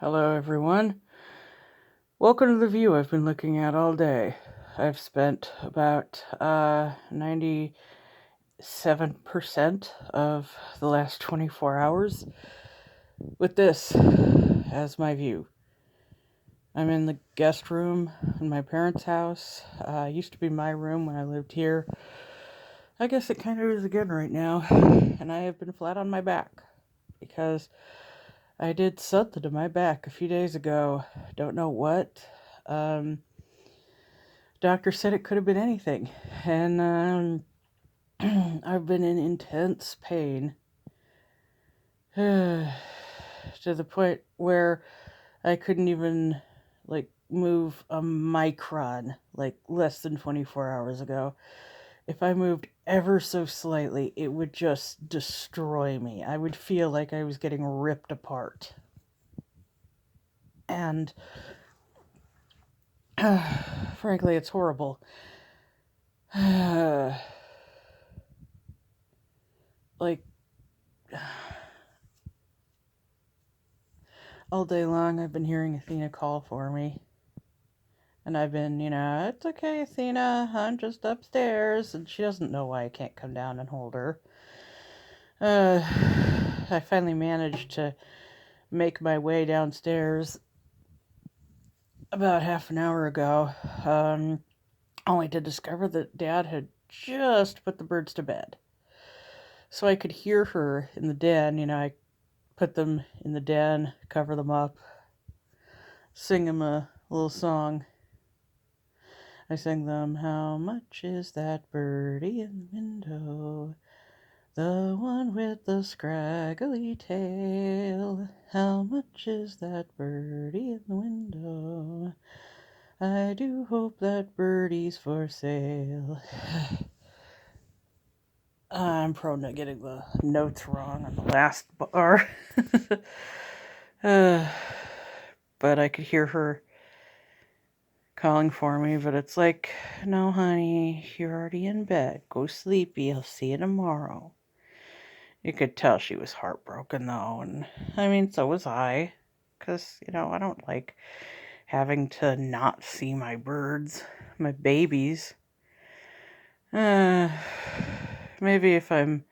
Hello everyone. Welcome to the view I've been looking at all day. I've spent about 97% of the last 24 hours with this as my view. I'm in the guest room in my parents' house. Used to be my room when I lived here. I guess it kind of is again right now. And I have been flat on my back because I did something to my back a few days ago. Don't know what. Doctor said it could have been anything. And I've been in intense pain to the point where I couldn't even move a micron less than 24 hours ago. If I moved ever so slightly, it would just destroy me. I would feel like I was getting ripped apart. And frankly, it's horrible. All day long I've been hearing Athena call for me. And I've been, it's okay, Athena, I'm just upstairs. And she doesn't know why I can't come down and hold her. I finally managed to make my way downstairs about half an hour ago, only to discover that Dad had just put the birds to bed. So I could hear her in the den. I put them in the den, cover them up, sing them a little song. I sang them, "How much is that birdie in the window? The one with the scraggly tail. How much is that birdie in the window? I do hope that birdie's for sale." I'm prone to getting the notes wrong on the last bar. But I could hear her calling for me, but it's like, "No, honey, you're already in bed. Go sleepy. I'll see you tomorrow." You could tell she was heartbroken, though, and I mean, so was I, because, I don't like having to not see my birds, my babies. Maybe if I'm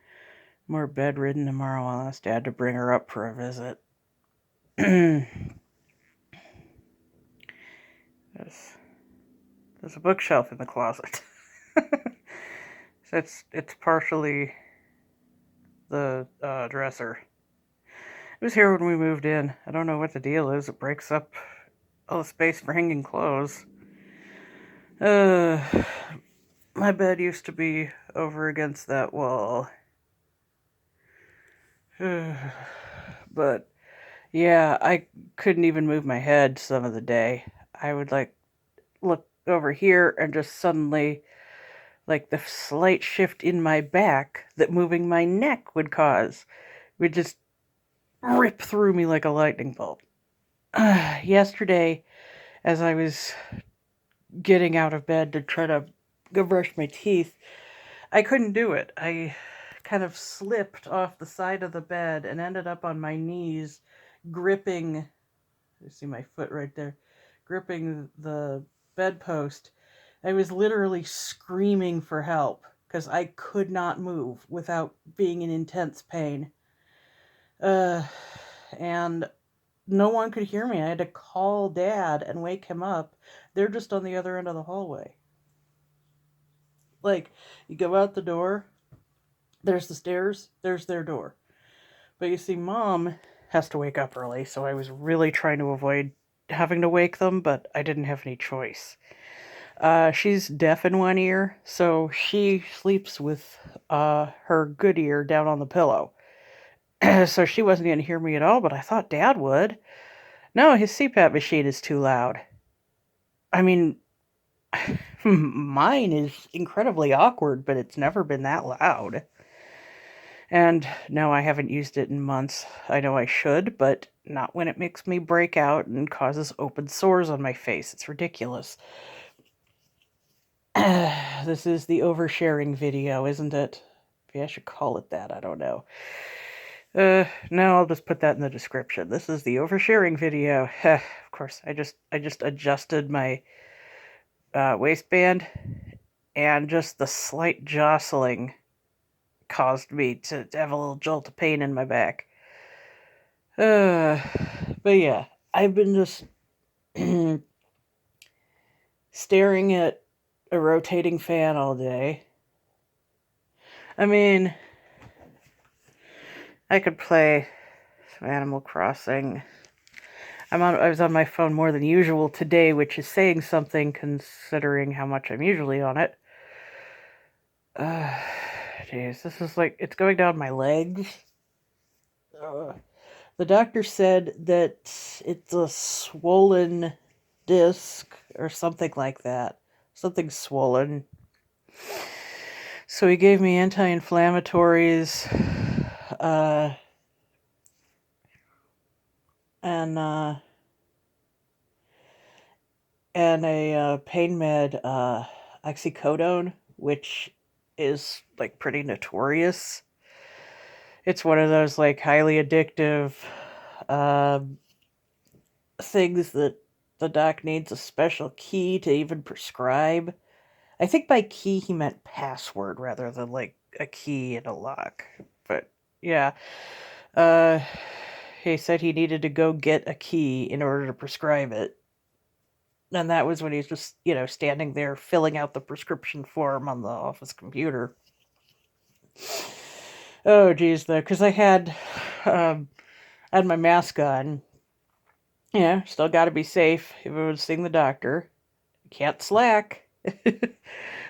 more bedridden tomorrow, I'll ask Dad to bring her up for a visit. There's a bookshelf in the closet. So it's partially the dresser. It was here when we moved in. I don't know what the deal is. It breaks up all the space for hanging clothes. My bed used to be over against that wall. But yeah, I couldn't even move my head some of the day. I would look over here and just suddenly the slight shift in my back that moving my neck would cause would just rip through me like a lightning bolt. Yesterday, as I was getting out of bed to try to go brush my teeth, I couldn't do it. I kind of slipped off the side of the bed and ended up on my knees, gripping, you see my foot right there, gripping the bedpost. I was literally screaming for help because I could not move without being in intense pain. And no one could hear me. I had to call Dad and wake him up. They're just on the other end of the hallway. You go out the door, there's the stairs, there's their door. But you see, Mom has to wake up early, so I was really trying to avoid having to wake them, but I didn't have any choice. She's deaf in one ear, so she sleeps with her good ear down on the pillow. So she wasn't going to hear me at all, but I thought Dad would. No, his CPAP machine is too loud. I mean, mine is incredibly awkward, but it's never been that loud. And no, I haven't used it in months. I know I should, but not when it makes me break out and causes open sores on my face. It's ridiculous. This is the oversharing video, isn't it? Maybe I should call it that. I don't know. No, I'll just put that in the description. This is the oversharing video. Of course, I just adjusted my waistband, and just the slight jostling caused me to have a little jolt of pain in my back. Uh, but yeah, I've been just staring at a rotating fan all day. I mean, I could play some Animal Crossing. I was on my phone more than usual today, which is saying something considering how much I'm usually on it. Jeez, this is like, it's going down my legs. The doctor said that it's a swollen disc or something like that. Something swollen. So he gave me anti-inflammatories, and a pain med, oxycodone, which is like pretty notorious. It's one of those like highly addictive things that the doc needs a special key to even prescribe. I think by key he meant password rather than like a key in a lock. But yeah, uh, he said he needed to go get a key in order to prescribe it. And that was when he was just, standing there filling out the prescription form on the office computer. Oh, geez, though, because I had my mask on. Yeah, still got to be safe if I was seeing the doctor. Can't slack.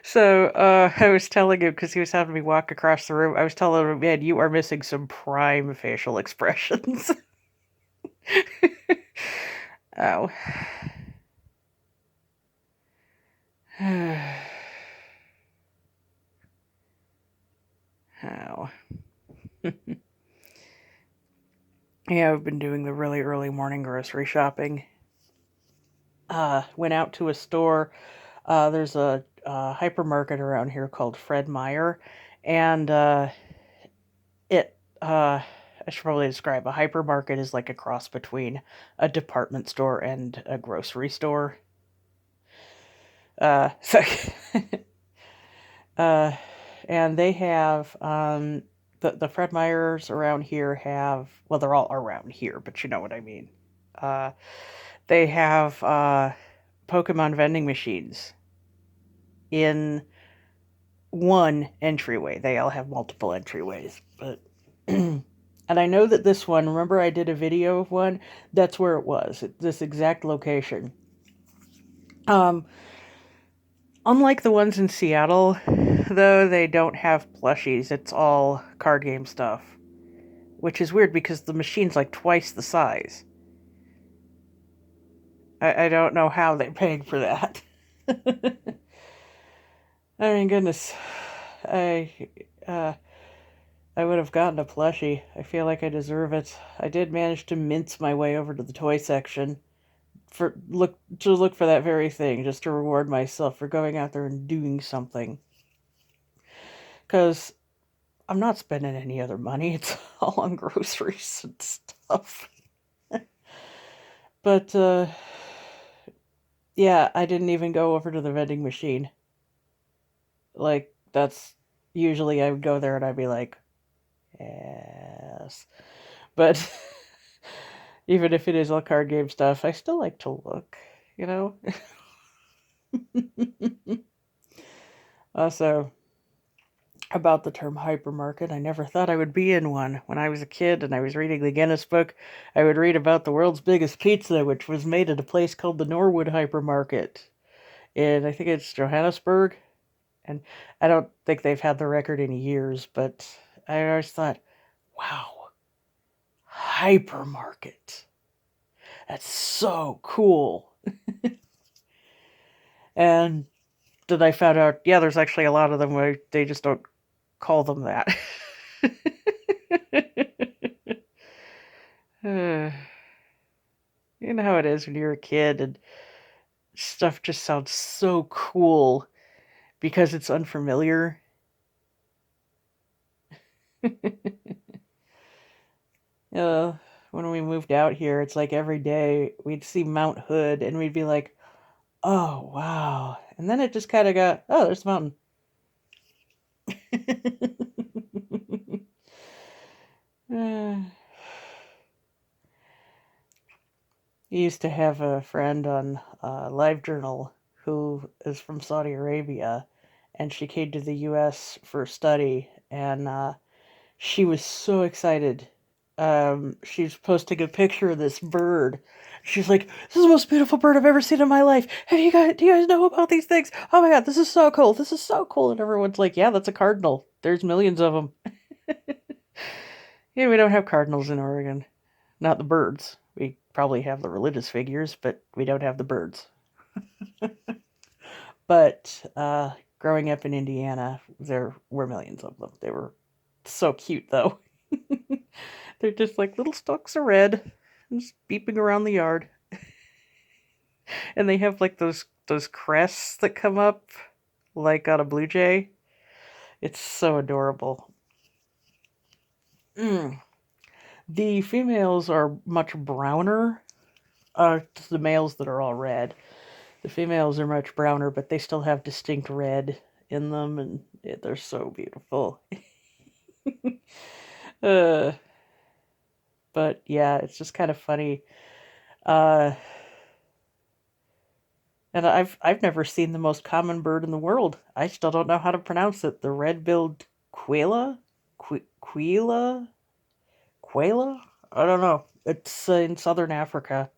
So I was telling him, because he was having me walk across the room, I was telling him, man, you are missing some prime facial expressions. Ow. Ow. Yeah, I've been doing the really early morning grocery shopping. Went out to a store. There's a hypermarket around here called Fred Meyer, and it. I should probably describe a hypermarket is like a cross between a department store and a grocery store. So, uh, and they have the Fred Meyers around here have, well, they're all around here, but you know what I mean. Uh, they have Pokemon vending machines in one entryway. They all have multiple entryways, but and I know that this one, remember I did a video of one? That's where it was, at this exact location. Unlike the ones in Seattle, though, they don't have plushies. It's all card game stuff, which is weird because the machine's like twice the size. I don't know how they paid for that. I mean, goodness, I uh, I would have gotten a plushie. I feel like I deserve it. I did manage to mince my way over to the toy section to look for that very thing, just to reward myself for going out there and doing something. Because I'm not spending any other money. It's all on groceries and stuff. But yeah, I didn't even go over to the vending machine. Like, that's usually I would go there and I'd be like, yes. But even if it is all card game stuff, I still like to look, you know? Also, about the term hypermarket, I never thought I would be in one. When I was a kid and I was reading the Guinness book, I would read about the world's biggest pizza, which was made at a place called the Norwood Hypermarket. And I think it's Johannesburg. And I don't think they've had the record in years, but I always thought, wow, hypermarket. That's so cool. And then I found out, yeah, there's actually a lot of them where they just don't call them that. You know how it is when you're a kid and stuff just sounds so cool because it's unfamiliar. Uh, when we moved out here, it's like every day we'd see Mount Hood and we'd be like, oh, wow. And then it just kind of got, oh, there's the mountain. Uh, I used to have a friend on LiveJournal who is from Saudi Arabia, and she came to the U.S. for study, and she was so excited. She's posting a picture of this bird. She's like, "This is the most beautiful bird I've ever seen in my life. Have you guys? Do you guys know about these things? Oh my god, this is so cool! This is so cool!" And everyone's like, "Yeah, that's a cardinal. There's millions of them." Yeah, we don't have cardinals in Oregon. Not the birds. We probably have the religious figures, but we don't have the birds. But growing up in Indiana, there were millions of them. They were so cute, though. They're just like little stalks of red, just beeping around the yard, and they have like those crests that come up, like on a blue jay. It's so adorable. Mm. The females are much browner. The males that are all red. The females are much browner, but they still have distinct red in them, and they're so beautiful. uh, but yeah, it's just kind of funny. Uh, and I've never seen the most common bird in the world. I still don't know how to pronounce it. The red-billed quail, quail, quail. I don't know. It's in southern Africa,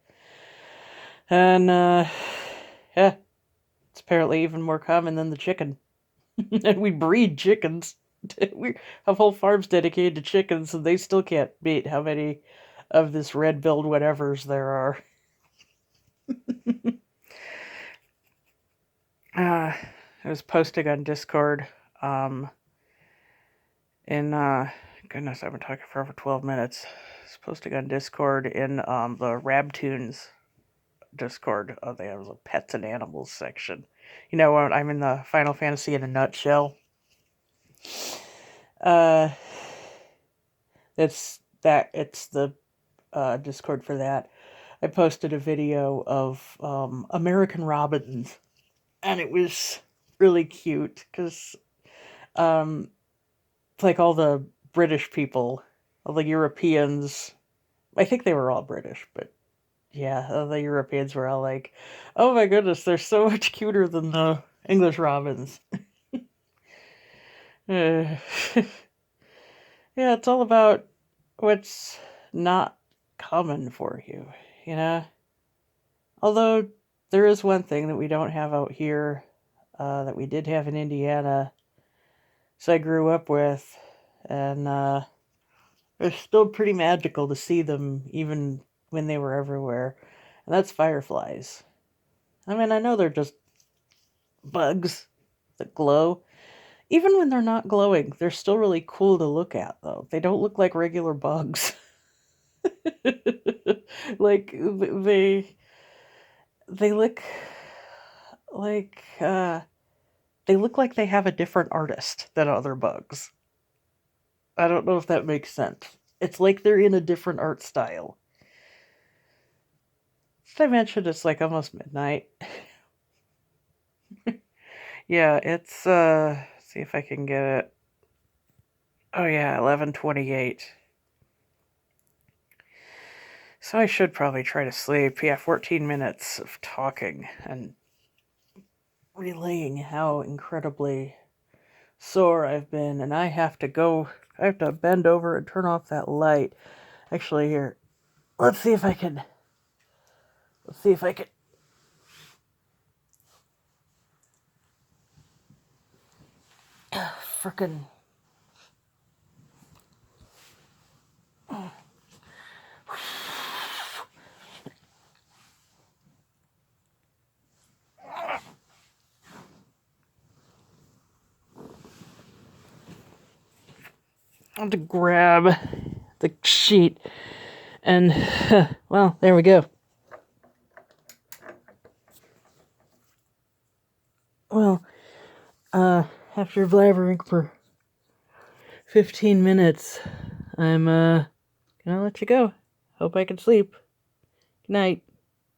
and yeah, it's apparently even more common than the chicken. And we breed chickens. We have whole farms dedicated to chickens, and they still can't beat how many of this red-billed whatevers there are. I was posting on Discord. Um, in goodness, I've been talking for over 12 minutes. I was posting on Discord in the Rabtoons Discord. They have a pets and animals section. You know what? I'm in the Final Fantasy in a nutshell. Uh, it's the Discord for that. I posted a video of American robins, and it was really cute because um, it's like all the British people, all the Europeans. I think they were all British, but yeah, the Europeans were all like, "Oh my goodness, they're so much cuter than the English robins." Uh, yeah, it's all about what's not common for you, you know? Although there is one thing that we don't have out here that we did have in Indiana, so I grew up with, and it's still pretty magical to see them even when they were everywhere, and that's fireflies. I mean, I know they're just bugs that glow. Even when they're not glowing, they're still really cool to look at, though. They don't look like regular bugs. Like they look like they look like they have a different artist than other bugs. I don't know if that makes sense. It's like they're in a different art style. Did I mention it's like almost midnight? Yeah, it's see if I can get it. Oh yeah, 11:28. So I should probably try to sleep. Yeah, 14 minutes of talking and relaying how incredibly sore I've been, and I have to go. I have to bend over and turn off that light. Actually, here, let's see if I can. Let's see if I can. Frickin'. I have to grab the sheet, and well, there we go. Well, after blabbering for 15 minutes, I'm Gonna let you go. Hope I can sleep. Good night.